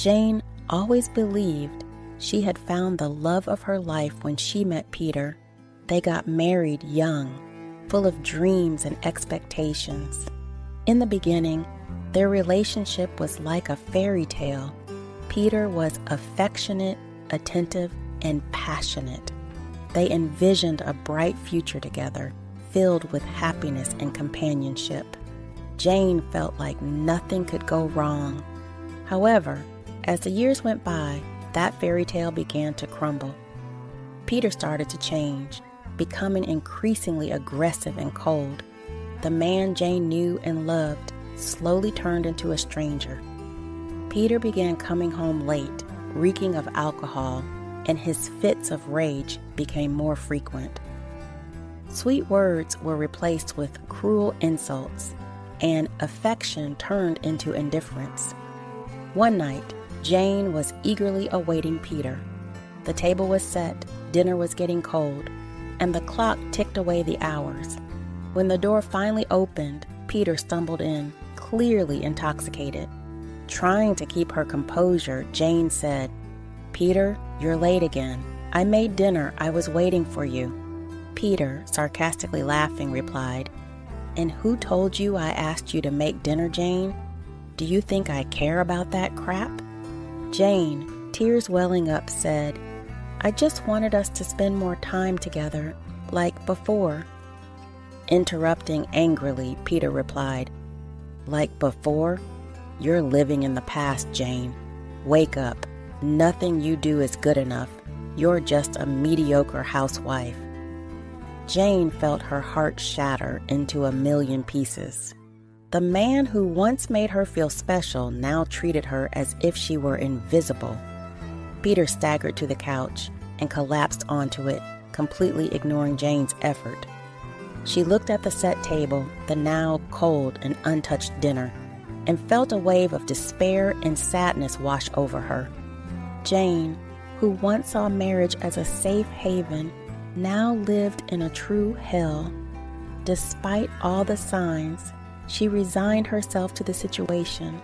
Jane always believed she had found the love of her life when she met Peter. They got married young, full of dreams and expectations. In the beginning, their relationship was like a fairy tale. Peter was affectionate, attentive, and passionate. They envisioned a bright future together, filled with happiness and companionship. Jane felt like nothing could go wrong. However, as the years went by, that fairy tale began to crumble. Peter started to change, becoming increasingly aggressive and cold. The man Jane knew and loved slowly turned into a stranger. Peter began coming home late, reeking of alcohol, and his fits of rage became more frequent. Sweet words were replaced with cruel insults, and affection turned into indifference. One night, Jane was eagerly awaiting Peter. The table was set, dinner was getting cold, and the clock ticked away the hours. When the door finally opened, Peter stumbled in, clearly intoxicated. Trying to keep her composure, Jane said, "Peter, you're late again. I made dinner. I was waiting for you." Peter, sarcastically laughing, replied, "And who told you I asked you to make dinner, Jane? Do you think I care about that crap?" Jane, tears welling up, said, "I just wanted us to spend more time together, like before." Interrupting angrily, Peter replied, "Like before? You're living in the past, Jane. Wake up. Nothing you do is good enough. You're just a mediocre housewife." Jane felt her heart shatter into a million pieces. The man who once made her feel special now treated her as if she were invisible. Peter staggered to the couch and collapsed onto it, completely ignoring Jane's effort. She looked at the set table, the now cold and untouched dinner, and felt a wave of despair and sadness wash over her. Jane, who once saw marriage as a safe haven, now lived in a true hell. Despite all the signs, she resigned herself to the situation,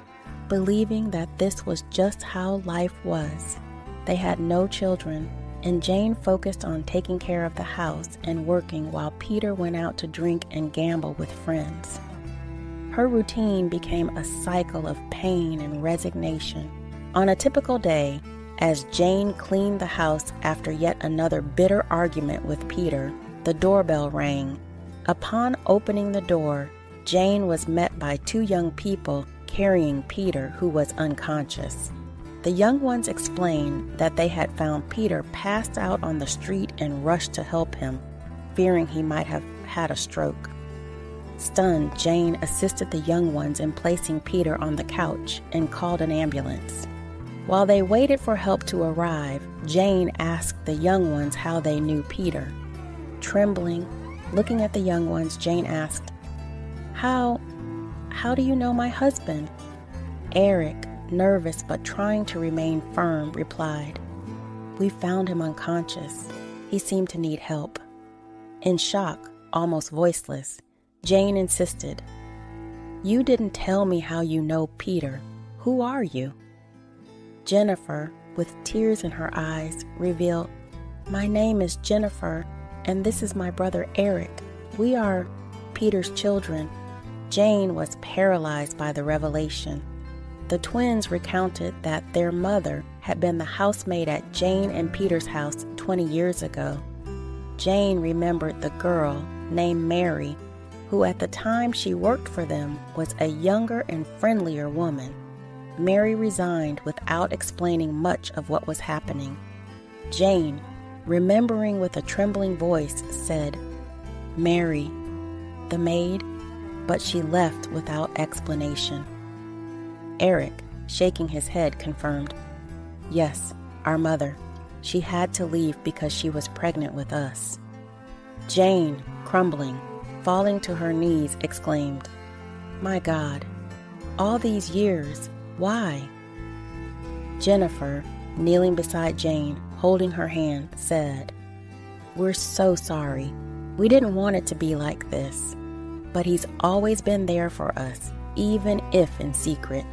believing that this was just how life was. They had no children, and Jane focused on taking care of the house and working while Peter went out to drink and gamble with friends. Her routine became a cycle of pain and resignation. On a typical day, as Jane cleaned the house after yet another bitter argument with Peter, the doorbell rang. Upon opening the door, Jane was met by two young people carrying Peter, who was unconscious. The young ones explained that they had found Peter passed out on the street and rushed to help him, fearing he might have had a stroke. Stunned, Jane assisted the young ones in placing Peter on the couch and called an ambulance. While they waited for help to arrive, Jane asked the young ones how they knew Peter. Trembling, looking at the young ones, Jane asked, How do you know my husband?" Eric, nervous but trying to remain firm, replied, "We found him unconscious. He seemed to need help." In shock, almost voiceless, Jane insisted, "You didn't tell me how you know Peter. Who are you?" Jennifer, with tears in her eyes, revealed, "My name is Jennifer, and this is my brother Eric. We are Peter's children." Jane was paralyzed by the revelation. The twins recounted that their mother had been the housemaid at Jane and Peter's house 20 years ago. Jane remembered the girl named Mary, who at the time she worked for them was a younger and friendlier woman. Mary resigned without explaining much of what was happening. Jane, remembering with a trembling voice, said, "Mary, the maid," but she left without explanation. Eric, shaking his head, confirmed, "Yes, our mother. She had to leave because she was pregnant with us." Jane, crumbling, falling to her knees, exclaimed, "My God, all these years, why?" Jennifer, kneeling beside Jane, holding her hand, said, "We're so sorry. We didn't want it to be like this, but he's always been there for us, even if in secret."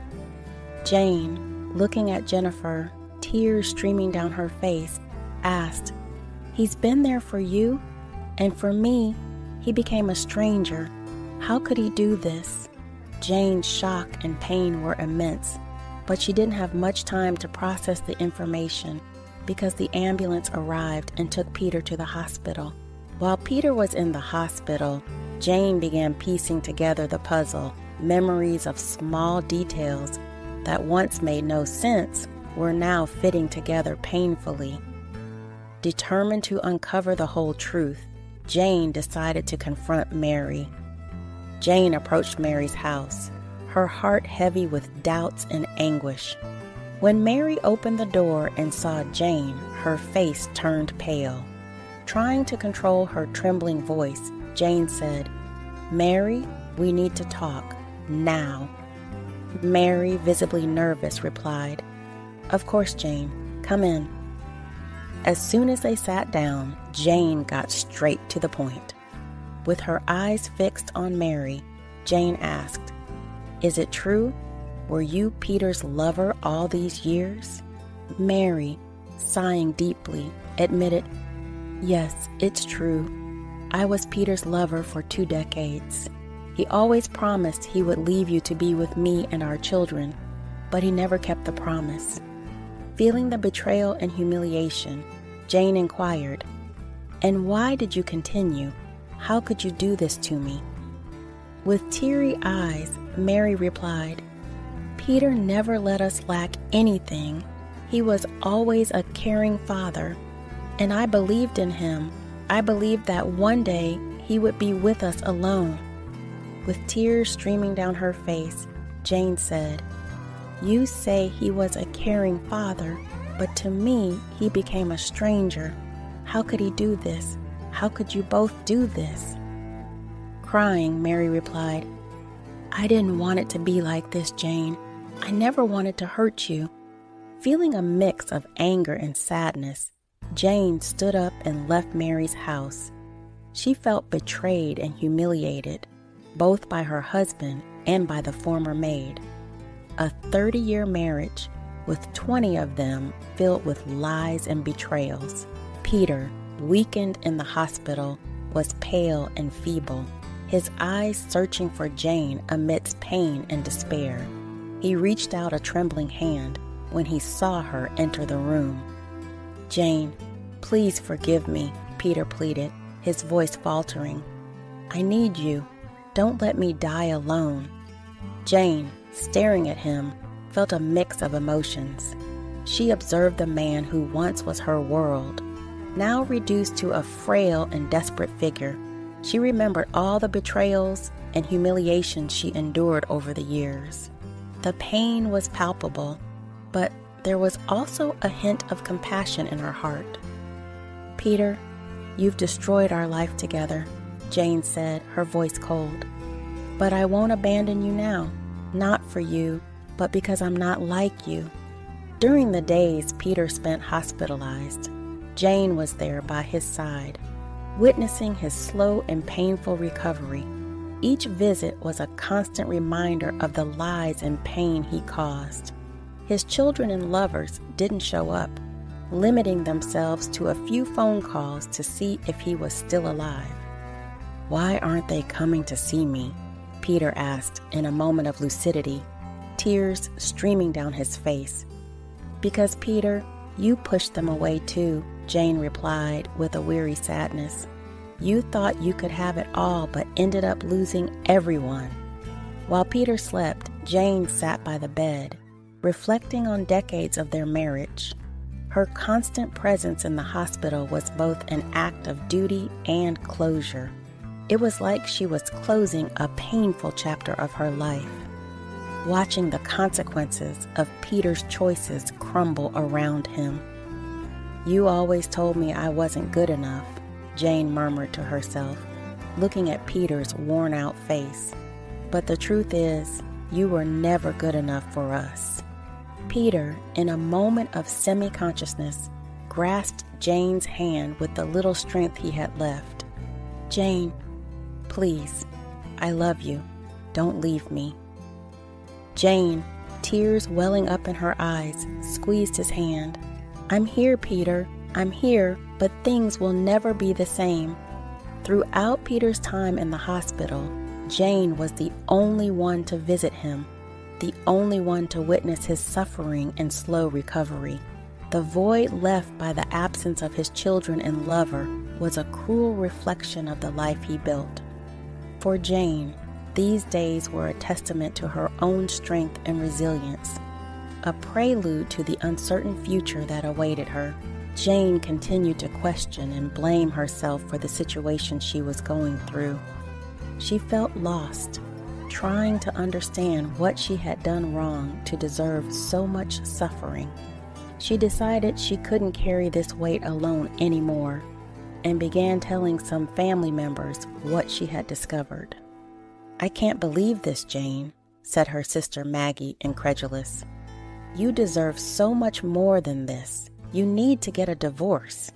Jane, looking at Jennifer, tears streaming down her face, asked, "He's been there for you? And for me, he became a stranger. How could he do this?" Jane's shock and pain were immense, but she didn't have much time to process the information because the ambulance arrived and took Peter to the hospital. While Peter was in the hospital, Jane began piecing together the puzzle. Memories of small details that once made no sense were now fitting together painfully. Determined to uncover the whole truth, Jane decided to confront Mary. Jane approached Mary's house, her heart heavy with doubts and anguish. When Mary opened the door and saw Jane, her face turned pale. Trying to control her trembling voice, Jane said, "Mary, we need to talk, now." Mary, visibly nervous, replied, "Of course, Jane. Come in." As soon as they sat down, Jane got straight to the point. With her eyes fixed on Mary, Jane asked, "Is it true? Were you Peter's lover all these years?" Mary, sighing deeply, admitted, "Yes, it's true. I was Peter's lover for 2 decades. He always promised he would leave you to be with me and our children, but he never kept the promise." Feeling the betrayal and humiliation, Jane inquired, "And why did you continue? How could you do this to me?" With teary eyes, Mary replied, "Peter never let us lack anything. He was always a caring father, and I believed in him. I believed that one day he would be with us alone." With tears streaming down her face, Jane said, "You say he was a caring father, but to me, he became a stranger. How could he do this? How could you both do this?" Crying, Mary replied, "I didn't want it to be like this, Jane. I never wanted to hurt you." Feeling a mix of anger and sadness, Jane stood up and left Mary's house. She felt betrayed and humiliated, both by her husband and by the former maid. A 30-year marriage, with 20 of them filled with lies and betrayals. Peter, weakened in the hospital, was pale and feeble, his eyes searching for Jane amidst pain and despair. He reached out a trembling hand when he saw her enter the room. "Jane, please forgive me," Peter pleaded, his voice faltering. "I need you. Don't let me die alone." Jane, staring at him, felt a mix of emotions. She observed the man who once was her world, now reduced to a frail and desperate figure. She remembered all the betrayals and humiliations she endured over the years. The pain was palpable, but there was also a hint of compassion in her heart. "Peter, you've destroyed our life together," Jane said, her voice cold. "But I won't abandon you now, not for you, but because I'm not like you." During the days Peter spent hospitalized, Jane was there by his side, witnessing his slow and painful recovery. Each visit was a constant reminder of the lies and pain he caused. His children and lovers didn't show up, limiting themselves to a few phone calls to see if he was still alive. "Why aren't they coming to see me?" Peter asked in a moment of lucidity, tears streaming down his face. "Because, Peter, you pushed them away too," Jane replied with a weary sadness. "You thought you could have it all, but ended up losing everyone." While Peter slept, Jane sat by the bed, reflecting on decades of their marriage. Her constant presence in the hospital was both an act of duty and closure. It was like she was closing a painful chapter of her life, watching the consequences of Peter's choices crumble around him. "You always told me I wasn't good enough," Jane murmured to herself, looking at Peter's worn-out face. "But the truth is, you were never good enough for us." Peter, in a moment of semi-consciousness, grasped Jane's hand with the little strength he had left. "Jane, please, I love you. Don't leave me." Jane, tears welling up in her eyes, squeezed his hand. "I'm here, Peter. I'm here, but things will never be the same." Throughout Peter's time in the hospital, Jane was the only one to visit him, the only one to witness his suffering and slow recovery. The void left by the absence of his children and lover was a cruel reflection of the life he built. For Jane, these days were a testament to her own strength and resilience, a prelude to the uncertain future that awaited her. Jane continued to question and blame herself for the situation she was going through. She felt lost, trying to understand what she had done wrong to deserve so much suffering. She decided she couldn't carry this weight alone anymore and began telling some family members what she had discovered. "I can't believe this, Jane," said her sister Maggie, incredulous. "You deserve so much more than this. You need to get a divorce."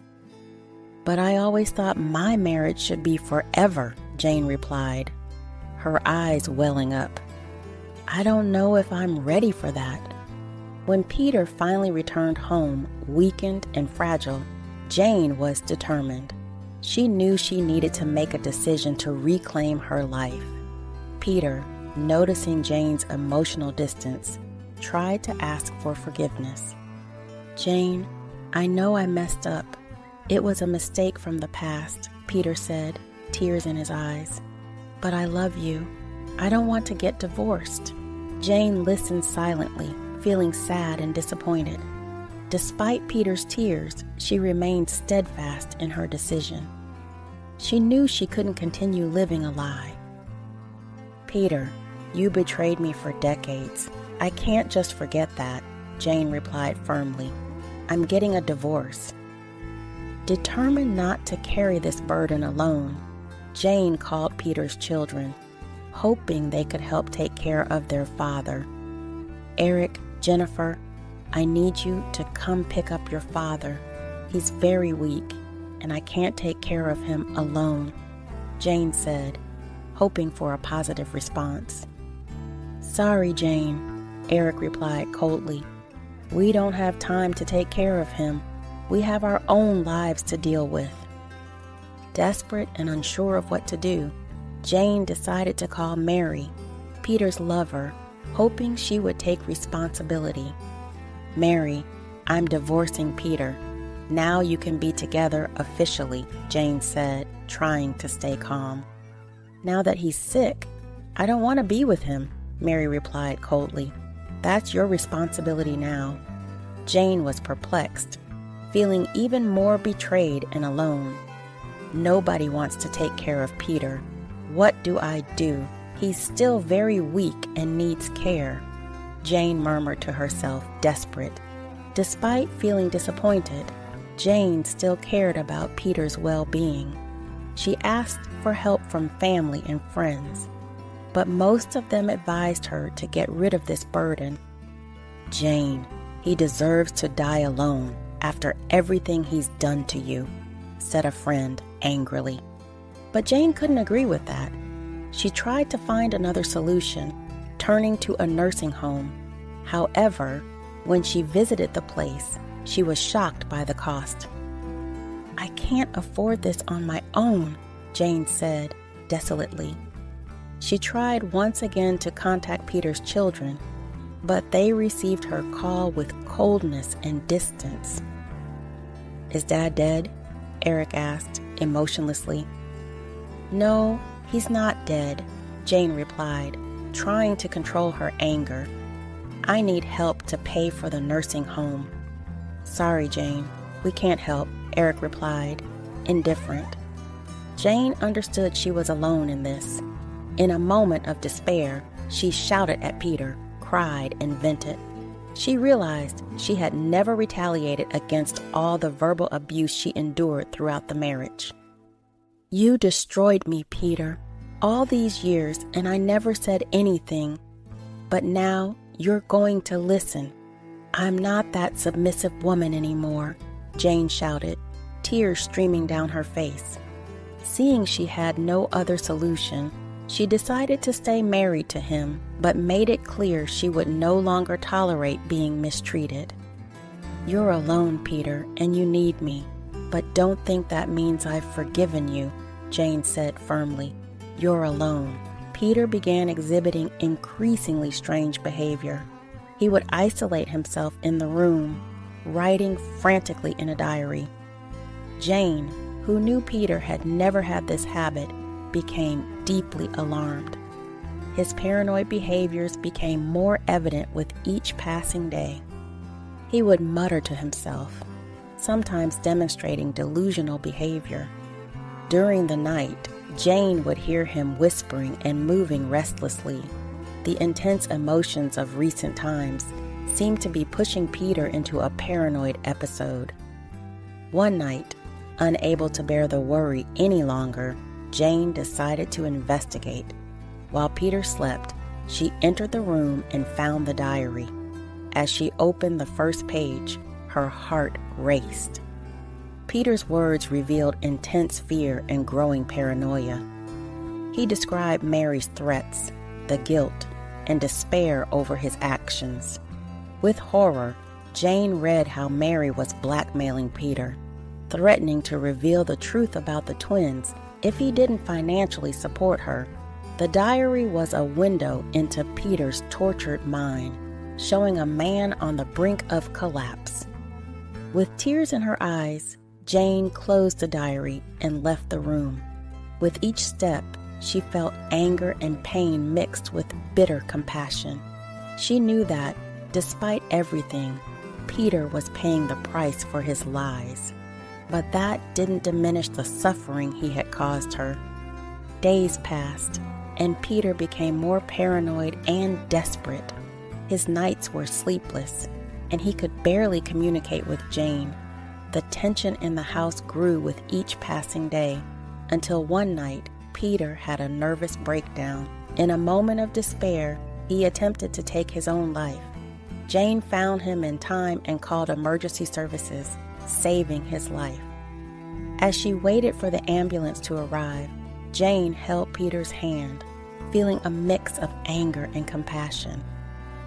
"But I always thought my marriage should be forever," Jane replied, her eyes welling up. "I don't know if I'm ready for that." When Peter finally returned home, weakened and fragile, Jane was determined. She knew she needed to make a decision to reclaim her life. Peter, noticing Jane's emotional distance, tried to ask for forgiveness. "Jane, I know I messed up. It was a mistake from the past," Peter said, tears in his eyes. "But I love you. I don't want to get divorced." Jane listened silently, feeling sad and disappointed. Despite Peter's tears, she remained steadfast in her decision. She knew she couldn't continue living a lie. "Peter, you betrayed me for decades. I can't just forget that," Jane replied firmly. "I'm getting a divorce." Determined not to carry this burden alone, Jane called Peter's children, hoping they could help take care of their father. "Eric, Jennifer, I need you to come pick up your father. He's very weak, and I can't take care of him alone," Jane said, hoping for a positive response. "Sorry, Jane," Eric replied coldly. "We don't have time to take care of him. We have our own lives to deal with." Desperate and unsure of what to do, Jane decided to call Mary, Peter's lover, hoping she would take responsibility. "Mary, I'm divorcing Peter. Now you can be together officially," Jane said, trying to stay calm. "Now that he's sick, I don't want to be with him," Mary replied coldly. "That's your responsibility now." Jane was perplexed, feeling even more betrayed and alone. "Nobody wants to take care of Peter. What do I do? He's still very weak and needs care," Jane murmured to herself, desperate. Despite feeling disappointed, Jane still cared about Peter's well-being. She asked for help from family and friends, but most of them advised her to get rid of this burden. "Jane, he deserves to die alone after everything he's done to you," said a friend angrily. But Jane couldn't agree with that. She tried to find another solution, turning to a nursing home. However, when she visited the place, she was shocked by the cost. "I can't afford this on my own," Jane said desolately. She tried once again to contact Peter's children, but they received her call with coldness and distance. "Is Dad dead?" Eric asked emotionlessly. "No, he's not dead," Jane replied, trying to control her anger. "I need help to pay for the nursing home." "Sorry, Jane, we can't help," Eric replied, indifferent. Jane understood she was alone in this. In a moment of despair, she shouted at Peter, cried, and vented. She realized she had never retaliated against all the verbal abuse she endured throughout the marriage. "You destroyed me, Peter, all these years, and I never said anything. But now you're going to listen. I'm not that submissive woman anymore," Jane shouted, tears streaming down her face. Seeing she had no other solution, She decided to stay married to him, but made it clear she would no longer tolerate being mistreated. "You're alone, Peter, and you need me, but don't think that means I've forgiven you," Jane said firmly. "You're alone." Peter began exhibiting increasingly strange behavior. He would isolate himself in the room, writing frantically in a diary. Jane, who knew Peter had never had this habit, became deeply alarmed. His paranoid behaviors became more evident with each passing day. He would mutter to himself, sometimes demonstrating delusional behavior. During the night, Jane would hear him whispering and moving restlessly. The intense emotions of recent times seemed to be pushing Peter into a paranoid episode. One night, unable to bear the worry any longer, Jane decided to investigate. While Peter slept, she entered the room and found the diary. As she opened the first page, her heart raced. Peter's words revealed intense fear and growing paranoia. He described Mary's threats, the guilt, and despair over his actions. With horror, Jane read how Mary was blackmailing Peter, threatening to reveal the truth about the twins if he didn't financially support her. The diary was a window into Peter's tortured mind, showing a man on the brink of collapse. With tears in her eyes, Jane closed the diary and left the room. With each step, she felt anger and pain mixed with bitter compassion. She knew that, despite everything, Peter was paying the price for his lies. But that didn't diminish the suffering he had caused her. Days passed, and Peter became more paranoid and desperate. His nights were sleepless, and he could barely communicate with Jane. The tension in the house grew with each passing day, until one night, Peter had a nervous breakdown. In a moment of despair, he attempted to take his own life. Jane found him in time and called emergency services, saving his life. As she waited for the ambulance to arrive, Jane held Peter's hand, feeling a mix of anger and compassion.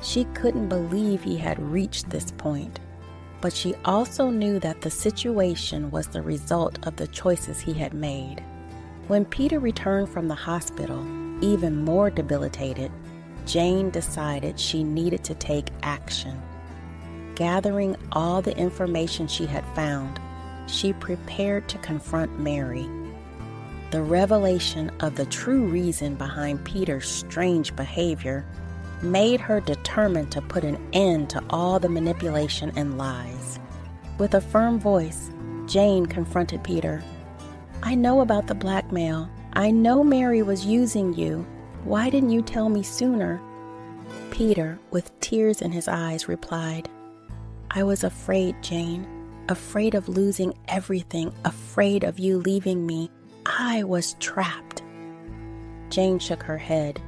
She couldn't believe he had reached this point, but she also knew that the situation was the result of the choices he had made. When Peter returned from the hospital, even more debilitated, Jane decided she needed to take action. Gathering all the information she had found, she prepared to confront Mary. The revelation of the true reason behind Peter's strange behavior made her determined to put an end to all the manipulation and lies. With a firm voice, Jane confronted Peter. "I know about the blackmail. I know Mary was using you. Why didn't you tell me sooner?" Peter, with tears in his eyes, replied, "I was afraid, Jane. Afraid of losing everything. Afraid of you leaving me. I was trapped." Jane shook her head,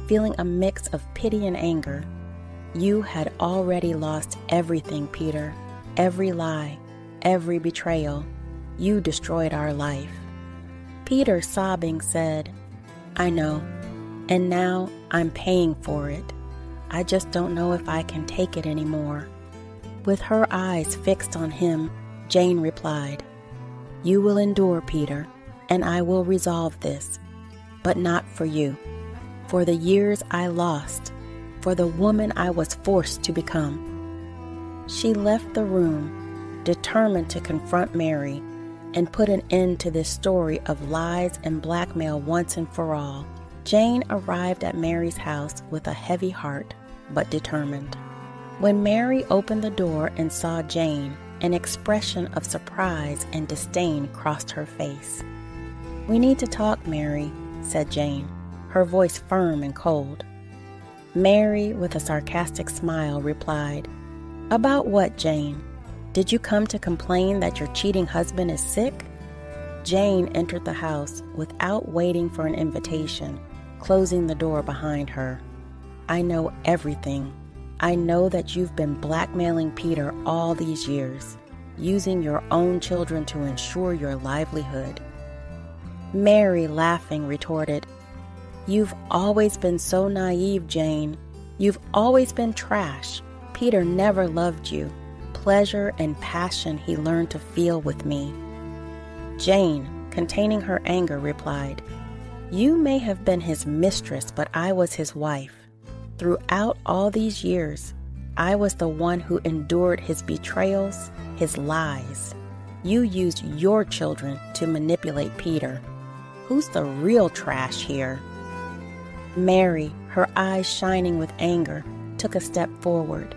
feeling a mix of pity and anger. "You had already lost everything, Peter. Every lie, every betrayal. You destroyed our life." Peter, sobbing, said, "I know, and now I'm paying for it. I just don't know if I can take it anymore." With her eyes fixed on him, Jane replied, "You will endure, Peter, and I will resolve this, but not for you, for the years I lost, for the woman I was forced to become." She left the room, determined to confront Mary and put an end to this story of lies and blackmail once and for all. Jane arrived at Mary's house with a heavy heart, but determined. When Mary opened the door and saw Jane, an expression of surprise and disdain crossed her face. "We need to talk, Mary," said Jane, her voice firm and cold. Mary, with a sarcastic smile, replied, "About what, Jane? Did you come to complain that your cheating husband is sick?" Jane entered the house without waiting for an invitation, closing the door behind her. "I know everything. I know that you've been blackmailing Peter all these years, using your own children to ensure your livelihood." Mary, laughing, retorted, You've always been so naive, Jane. You've always been trash. Peter never loved you. Pleasure and passion he learned to feel with me. Jane, containing her anger, replied, You may have been his mistress, but I was his wife. Throughout all these years, I was the one who endured his betrayals, his lies. You used your children to manipulate Peter. Who's the real trash here? Mary, her eyes shining with anger, took a step forward.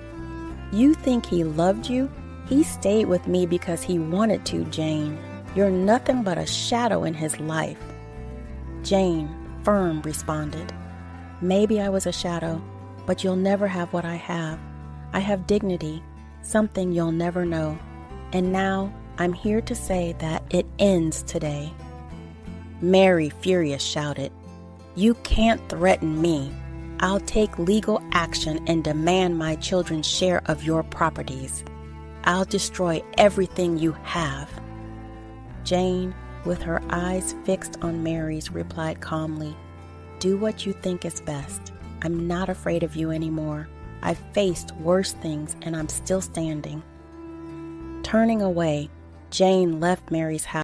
You think he loved you? He stayed with me because he wanted to, Jane. You're nothing but a shadow in his life. Jane, firm, responded, Maybe I was a shadow, but you'll never have what I have. I have dignity, something you'll never know. And now I'm here to say that it ends today. Mary, furious, shouted, You can't threaten me. I'll take legal action and demand my children's share of your properties. I'll destroy everything you have. Jane, with her eyes fixed on Mary's, replied calmly, Do what you think is best. I'm not afraid of you anymore. I've faced worse things and I'm still standing. Turning away, Jane left Mary's house.